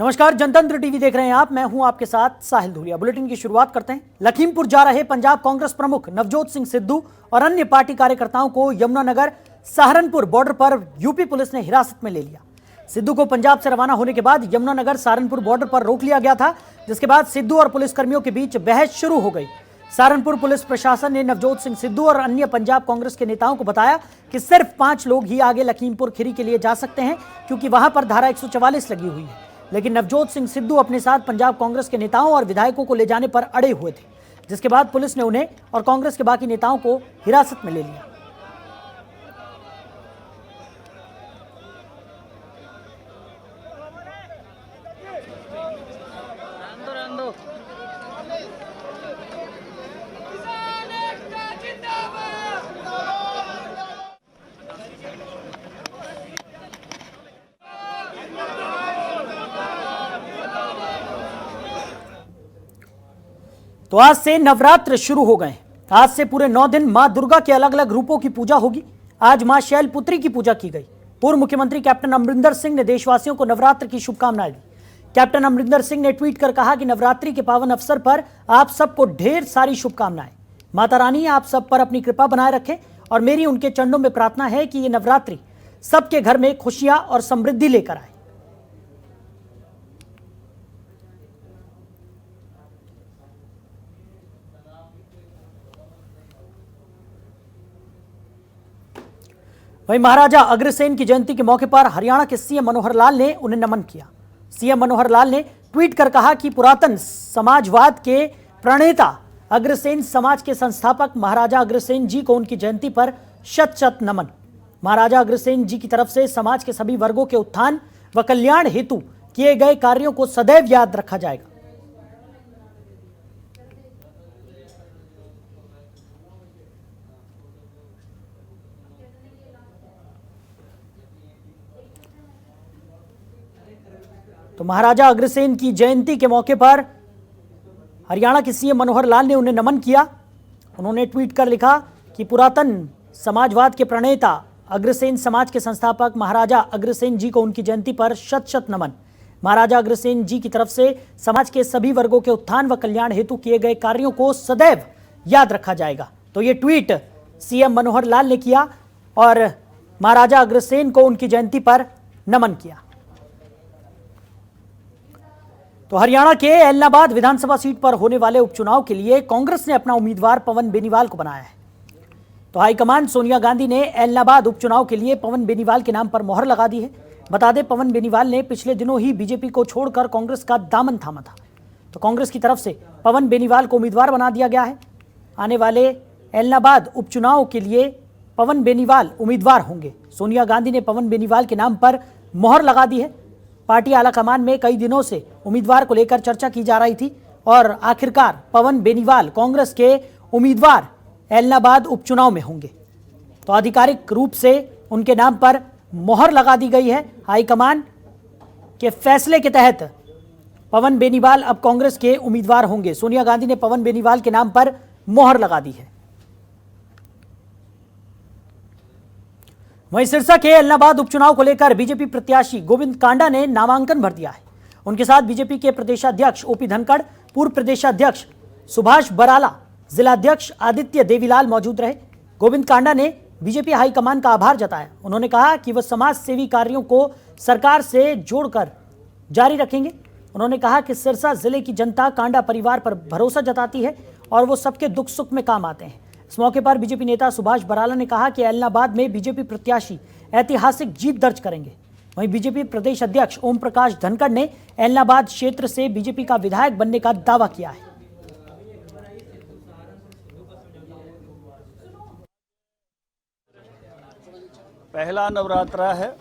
नमस्कार, जनतंत्र टीवी देख रहे हैं आप। मैं हूं आपके साथ साहिल धूलिया। बुलेटिन की शुरुआत करते हैं। लखीमपुर जा रहे पंजाब कांग्रेस प्रमुख नवजोत सिंह सिद्धू और अन्य पार्टी कार्यकर्ताओं को यमुनानगर सहारनपुर बॉर्डर पर यूपी पुलिस ने हिरासत में ले लिया। सिद्धू को पंजाब से रवाना होने के बाद यमुनानगर सहारनपुर बॉर्डर पर रोक लिया गया था, जिसके बाद सिद्धू और पुलिसकर्मियों के बीच बहस शुरू हो गई। सहारनपुर पुलिस प्रशासन ने नवजोत सिंह सिद्धू और अन्य पंजाब कांग्रेस के नेताओं को बताया कि सिर्फ 5 लोग ही आगे लखीमपुर खीरी के लिए जा सकते हैं, क्योंकि वहां पर धारा 144 लगी हुई है। लेकिन नवजोत सिंह सिद्धू अपने साथ पंजाब कांग्रेस के नेताओं और विधायकों को ले जाने पर अड़े हुए थे, जिसके बाद पुलिस ने उन्हें और कांग्रेस के बाकी नेताओं को हिरासत में ले लिया। तो आज से नवरात्र शुरू हो गए। आज से पूरे 9 दिन मां दुर्गा के अलग अलग रूपों की पूजा होगी। आज मां शैलपुत्री की पूजा की गई। पूर्व मुख्यमंत्री कैप्टन अमरिंदर सिंह ने देशवासियों को नवरात्र की शुभकामनाएं दी। कैप्टन अमरिंदर सिंह ने ट्वीट कर कहा कि नवरात्रि के पावन अवसर पर आप सबको ढेर सारी शुभकामनाएं। माता रानी आप सब पर अपनी कृपा बनाए रखें और मेरी उनके चरणों में प्रार्थना है कि ये नवरात्रि सबके घर में खुशियां और समृद्धि लेकर आए। वहीं महाराजा अग्रसेन की जयंती के मौके पर हरियाणा के सीएम मनोहर लाल ने उन्हें नमन किया। सीएम मनोहर लाल ने ट्वीट कर कहा कि पुरातन समाजवाद के प्रणेता अग्रसेन समाज के संस्थापक महाराजा अग्रसेन जी को उनकी जयंती पर शत शत नमन। महाराजा अग्रसेन जी की तरफ से समाज के सभी वर्गों के उत्थान व कल्याण हेतु किए गए कार्यों को सदैव याद रखा जाएगा। तो महाराजा अग्रसेन की जयंती के मौके पर हरियाणा के सीएम मनोहर लाल ने उन्हें नमन किया। उन्होंने ट्वीट कर लिखा कि पुरातन समाजवाद के प्रणेता अग्रसेन समाज के संस्थापक महाराजा अग्रसेन जी को उनकी जयंती पर शत शत नमन। महाराजा अग्रसेन जी की तरफ से समाज के सभी वर्गों के उत्थान व कल्याण हेतु किए गए कार्यों को सदैव याद रखा जाएगा। तो ये ट्वीट सीएम मनोहर लाल ने किया और महाराजा अग्रसेन को उनकी जयंती पर नमन किया। तो हरियाणा के एलनाबाद विधानसभा सीट पर होने वाले उपचुनाव के लिए कांग्रेस ने अपना उम्मीदवार पवन बेनीवाल को बनाया है। तो हाईकमान सोनिया गांधी ने एलनाबाद उपचुनाव के लिए पवन बेनीवाल के नाम पर मोहर लगा दी है। बता दें, पवन बेनीवाल ने पिछले दिनों ही बीजेपी को छोड़कर कांग्रेस का दामन थामा था। तो कांग्रेस की तरफ से पवन बेनीवाल को उम्मीदवार बना दिया गया है। आने वाले एलनाबाद उपचुनाव के लिए पवन बेनीवाल उम्मीदवार होंगे। सोनिया गांधी ने पवन बेनीवाल के नाम पर मोहर लगा दी है। पार्टी आलाकमान में कई दिनों से उम्मीदवार को लेकर चर्चा की जा रही थी और आखिरकार पवन बेनीवाल कांग्रेस के उम्मीदवार एलनाबाद उपचुनाव में होंगे। तो आधिकारिक रूप से उनके नाम पर मोहर लगा दी गई है। हाईकमान के फैसले के तहत पवन बेनीवाल अब कांग्रेस के उम्मीदवार होंगे। सोनिया गांधी ने पवन बेनीवाल के नाम पर मोहर लगा दी है। वहीं सिरसा के एलनाबाद उपचुनाव को लेकर बीजेपी प्रत्याशी गोविंद कांडा ने नामांकन भर दिया है। उनके साथ बीजेपी के प्रदेशाध्यक्ष ओपी धनखड़, पूर्व प्रदेशाध्यक्ष सुभाष बराला, जिलाध्यक्ष आदित्य देवीलाल मौजूद रहे। गोविंद कांडा ने बीजेपी हाईकमान का आभार जताया। उन्होंने कहा कि वह समाज सेवी कार्यों को सरकार से जोड़कर जारी रखेंगे। उन्होंने कहा कि सिरसा जिले की जनता कांडा परिवार पर भरोसा जताती है और वो सबके दुख सुख में काम आते हैं। इस मौके पर बीजेपी नेता सुभाष बराला ने कहा कि एलनाबाद में बीजेपी प्रत्याशी ऐतिहासिक जीत दर्ज करेंगे। वहीं बीजेपी प्रदेश अध्यक्ष ओम प्रकाश धनखड़ ने एलनाबाद क्षेत्र से बीजेपी का विधायक बनने का दावा किया है। पहला नवरात्रा है,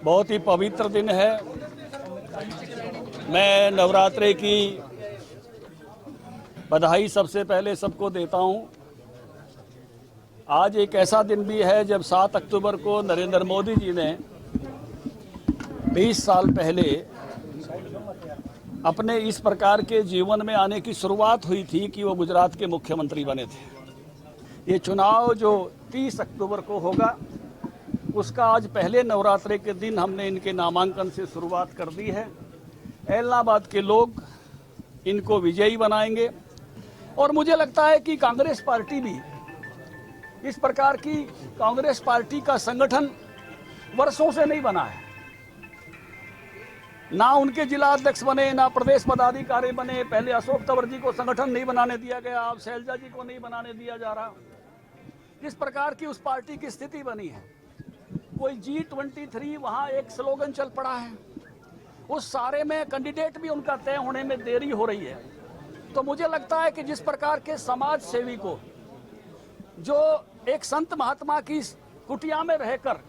बहुत ही पवित्र दिन है। मैं नवरात्रे की बधाई सबसे पहले सबको देता हूं। आज एक ऐसा दिन भी है जब 7 अक्टूबर को नरेंद्र मोदी जी ने 20 साल पहले अपने इस प्रकार के जीवन में आने की शुरुआत हुई थी कि वो गुजरात के मुख्यमंत्री बने थे। ये चुनाव जो 30 अक्टूबर को होगा उसका आज पहले नवरात्रि के दिन हमने इनके नामांकन से शुरुआत कर दी है। इलाहाबाद के लोग इनको विजयी बनाएंगे और मुझे लगता है कि कांग्रेस पार्टी भी इस प्रकार की कांग्रेस पार्टी का संगठन वर्षों से नहीं बना है। ना उनके जिला अध्यक्ष बने, ना प्रदेश पदाधिकारी बने। पहले अशोक तंवर जी को संगठन नहीं बनाने दिया गया, अब शैलजा जी को नहीं बनाने दिया जा रहा। किस प्रकार की उस पार्टी की स्थिति बनी है। कोई G23 वहाँ एक स्लोगन चल पड़ा है, उस सारे में कैंडिडेट भी उनका तय होने में देरी हो रही है। तो मुझे लगता है कि जिस प्रकार के समाज सेवी को जो एक संत महात्मा की कुटिया में रहकर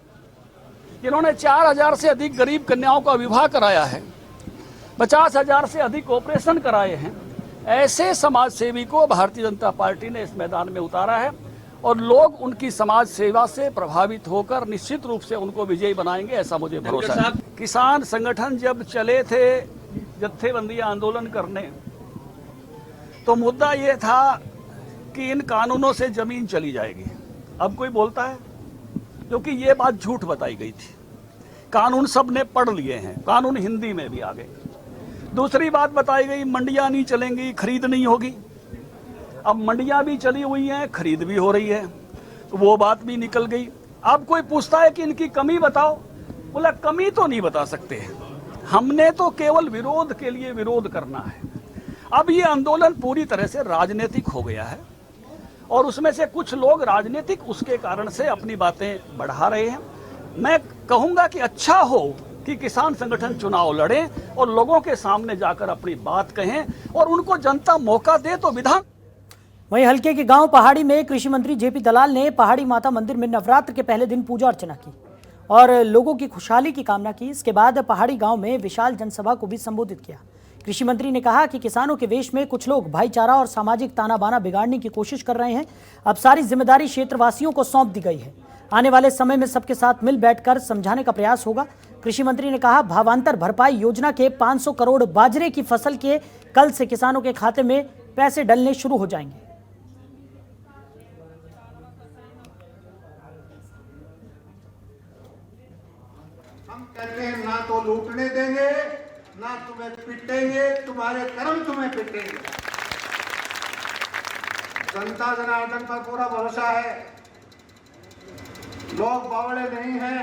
इन्होंने 4000 से अधिक गरीब कन्याओं का विवाह कराया है, 50,000 से अधिक ऑपरेशन कराए हैं, ऐसे समाज सेवी को भारतीय जनता पार्टी ने इस मैदान में उतारा है और लोग उनकी समाज सेवा से प्रभावित होकर निश्चित रूप से उनको विजयी बनाएंगे, ऐसा मुझे भरोसा है। किसान संगठन जब चले थे जत्थेबंदी आंदोलन करने, तो मुद्दा ये था कि इन कानूनों से जमीन चली जाएगी। अब कोई बोलता है, क्योंकि ये बात झूठ बताई गई थी। कानून सब ने पढ़ लिए हैं, कानून हिंदी में भी आ गए। दूसरी बात बताई गई, मंडियां नहीं चलेंगी, खरीद नहीं होगी। अब मंडियां भी चली हुई हैं, खरीद भी हो रही है, तो वो बात भी निकल गई। अब कोई पूछता है कि इनकी कमी बताओ, बोला कमी तो नहीं बता सकते, हमने तो केवल विरोध के लिए विरोध करना है। अब ये आंदोलन पूरी तरह से राजनीतिक हो गया है और उसमें से कुछ लोग राजनीतिक उसके कारण से अपनी बातें बढ़ा रहे हैं। मैं कहूंगा कि अच्छा हो कि किसान संगठन चुनाव लड़ें और लोगों के सामने जाकर अपनी बात कहें और उनको जनता मौका दे तो विधान। वहीं हल्के के गांव पहाड़ी में कृषि मंत्री जेपी दलाल ने पहाड़ी माता मंदिर में नवरात्र के पहले दिन पूजा अर्चना की और लोगों की खुशहाली की कामना की। इसके बाद पहाड़ी गांव में विशाल जनसभा को भी संबोधित किया। कृषि मंत्री ने कहा कि किसानों के वेश में कुछ लोग भाईचारा और सामाजिक ताना बाना बिगाड़ने की कोशिश कर रहे हैं। अब सारी जिम्मेदारी क्षेत्रवासियों को सौंप दी गई है। आने वाले समय में सबके साथ मिल बैठकर समझाने का प्रयास होगा। कृषि मंत्री ने कहा, भावांतर भरपाई योजना के 500 करोड़ बाजरे की फसल के कल से किसानों के खाते में पैसे डलने शुरू हो जाएंगे। हम कहते हैं ना तो लूटने देंगे, ना तुम्हें पिटेंगे, तुम्हारे कर्म तुम्हें पिटेंगे। जनता जनार्दन पर पूरा भरोसा है। लोग बावड़े नहीं हैं,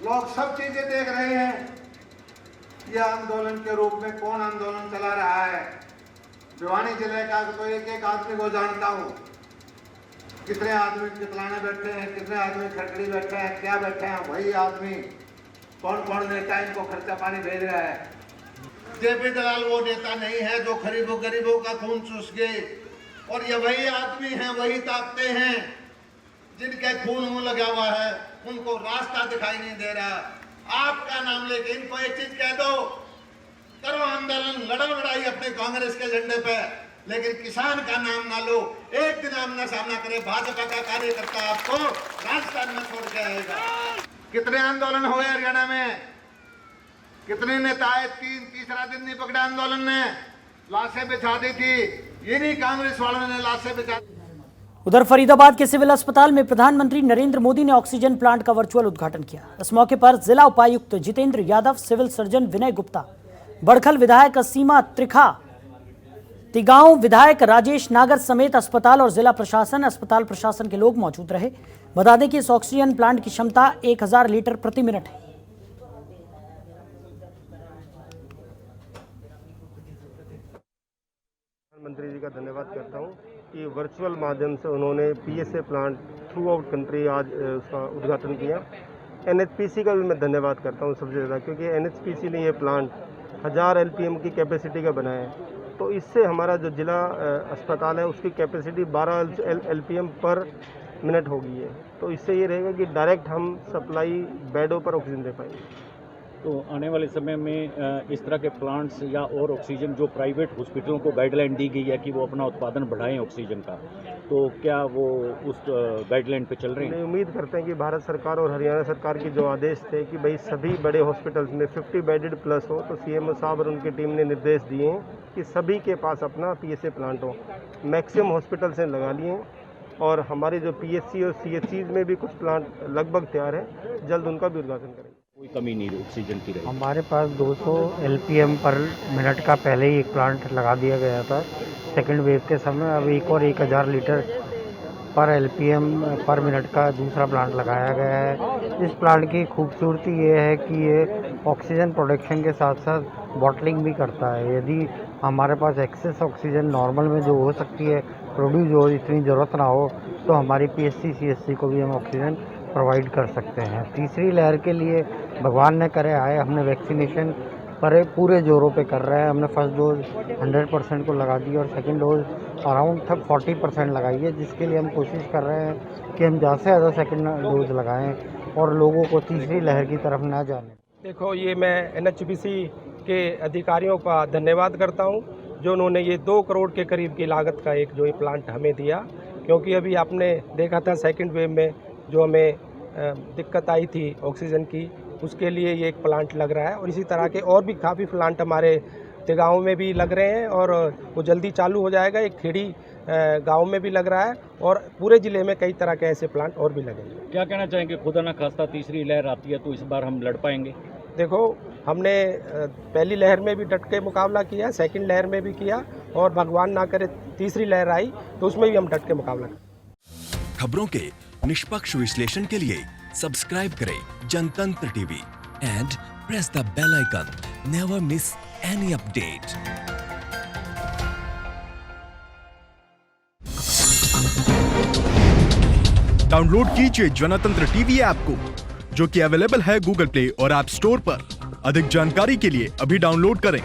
लोग सब चीजें देख रहे हैं। यह आंदोलन के रूप में कौन आंदोलन चला रहा है। भिवानी जिले का तो एक एक आदमी को जानता हूँ। कितने आदमी चितलाने बैठे हैं, कितने आदमी खड़खड़ी बैठे हैं, क्या बैठे हैं, वही आदमी कौन कौन नेता इनको खर्चा पानी भेज रहा है। जेपी दलाल वो नेता नहीं है जो गरीबों का खून चूस गए, और ये वही आदमी हैं, वही ताकते हैं जिनके खून मुंह लगा हुआ है, उनको रास्ता दिखाई नहीं दे रहा। आपका नाम लेके इनको एक चीज कह दो, करो आंदोलन, लड़ो लड़ाई अपने कांग्रेस के झंडे पे, लेकिन किसान का नाम ना लो। एक दिन आमना सामना करे, भाजपा का कार्यकर्ता आपको राजस्थान में छोड़ के आएगा। कितने आंदोलन हुए हरियाणा में, कितने नेता आए, तीसरा दिन नहीं पकड़ा आंदोलन ने, लाशें बिछा दी थी, यही कांग्रेस वालों ने लाशें बिछा। उधर फरीदाबाद के सिविल अस्पताल में प्रधानमंत्री नरेंद्र मोदी ने ऑक्सीजन प्लांट का वर्चुअल उद्घाटन किया। इस मौके पर जिला उपायुक्त जितेंद्र यादव, सिविल सर्जन विनय गुप्ता, बड़खल विधायक सीमा त्रिखा, तिगांव विधायक राजेश नागर समेत अस्पताल और जिला प्रशासन, अस्पताल प्रशासन के लोग मौजूद रहे। बता दें कि इस ऑक्सीजन प्लांट की क्षमता 1000 लीटर प्रति मिनट है। प्रधानमंत्री जी का धन्यवाद करता हूं कि वर्चुअल माध्यम से उन्होंने PSA plant through out country आज उसका उद्घाटन किया। एनएचपीसी का भी मैं धन्यवाद करता हूं सबसे ज़्यादा, क्योंकि एनएचपीसी ने ये प्लांट 1000 एलपीएम की कैपेसिटी का बनाया है। तो इससे हमारा जो जिला अस्पताल है उसकी कैपेसिटी 12 एलपीएम पर मिनट हो गई है। तो इससे ये रहेगा कि डायरेक्ट हम सप्लाई बेडों पर ऑक्सीजन दे पाएंगे। तो आने वाले समय में इस तरह के प्लांट्स या और ऑक्सीजन जो प्राइवेट हॉस्पिटलों को गाइडलाइन दी गई है कि वो अपना उत्पादन बढ़ाएं ऑक्सीजन का, तो क्या वो उस गाइडलाइन पे चल रहे हैं? उम्मीद करते हैं कि भारत सरकार और हरियाणा सरकार की जो आदेश थे कि भाई सभी बड़े हॉस्पिटल्स में 50 बेडेड प्लस हो, तो सीएमओ साहब और उनकी टीम ने निर्देश दिए हैं कि सभी के पास अपना पीएसए प्लांट हो। मैक्सिमम हॉस्पिटल्स ने लगा लिए हैं और हमारे जो PSC और CHCs में भी कुछ प्लांट लगभग तैयार हैं, जल्द उनका भी उद्घाटन करेंगे। कोई कमी नहीं ऑक्सीजन की रही। हमारे पास 200 LPM पर मिनट का पहले ही एक प्लांट लगा दिया गया था सेकंड वेव के समय। अब एक और 1000 लीटर पर LPM पर मिनट का दूसरा प्लांट लगाया गया है। इस प्लांट की खूबसूरती ये है कि ये ऑक्सीजन प्रोडक्शन के साथ साथ बॉटलिंग भी करता है। यदि हमारे पास एक्सेस ऑक्सीजन नॉर्मल में जो हो सकती है प्रोड्यूस हो, इतनी ज़रूरत ना हो, तो हमारी PSC CHC को भी हम ऑक्सीजन प्रोवाइड कर सकते हैं। तीसरी लहर के लिए भगवान ने करे आए, हमने वैक्सीनेशन पर पूरे जोरों पे कर रहे हैं। हमने फर्स्ट डोज 100% को लगा दी और सेकंड डोज अराउंड 40% लगाई है, जिसके लिए हम कोशिश कर रहे हैं कि हम ज़्यादा से ज़्यादा सेकंड डोज लगाएं और लोगों को तीसरी लहर की तरफ ना जाने। देखो, ये मैं NHPC के अधिकारियों का धन्यवाद करता हूँ जो उन्होंने ये 2 करोड़ के करीब की लागत का एक जो ये प्लांट हमें दिया, क्योंकि अभी आपने देखा था सेकंड वेव में जो हमें दिक्कत आई थी ऑक्सीजन की, उसके लिए ये एक प्लांट लग रहा है। और इसी तरह के और भी काफ़ी प्लांट हमारे गाँव में भी लग रहे हैं और वो जल्दी चालू हो जाएगा। एक खेड़ी गांव में भी लग रहा है और पूरे ज़िले में कई तरह के ऐसे प्लांट और भी लगेंगे। क्या कहना चाहेंगे, खुदा ना खास्ता तीसरी लहर आती है तो इस बार हम लड़ पाएंगे? देखो, हमने पहली लहर में भी डट के मुकाबला किया, सेकंड लहर में भी किया और भगवान ना करे तीसरी लहर आई तो उसमें भी हम डट के मुकाबला करें। खबरों के निष्पक्ष विश्लेषण के लिए सब्सक्राइब करें Jantantra TV and press the bell icon. Never miss any update. Download कीजिए जनतंत्र टीवी ऐप को, जो कि अवेलेबल है गूगल प्ले और ऐप स्टोर पर। अधिक जानकारी के लिए अभी डाउनलोड करें।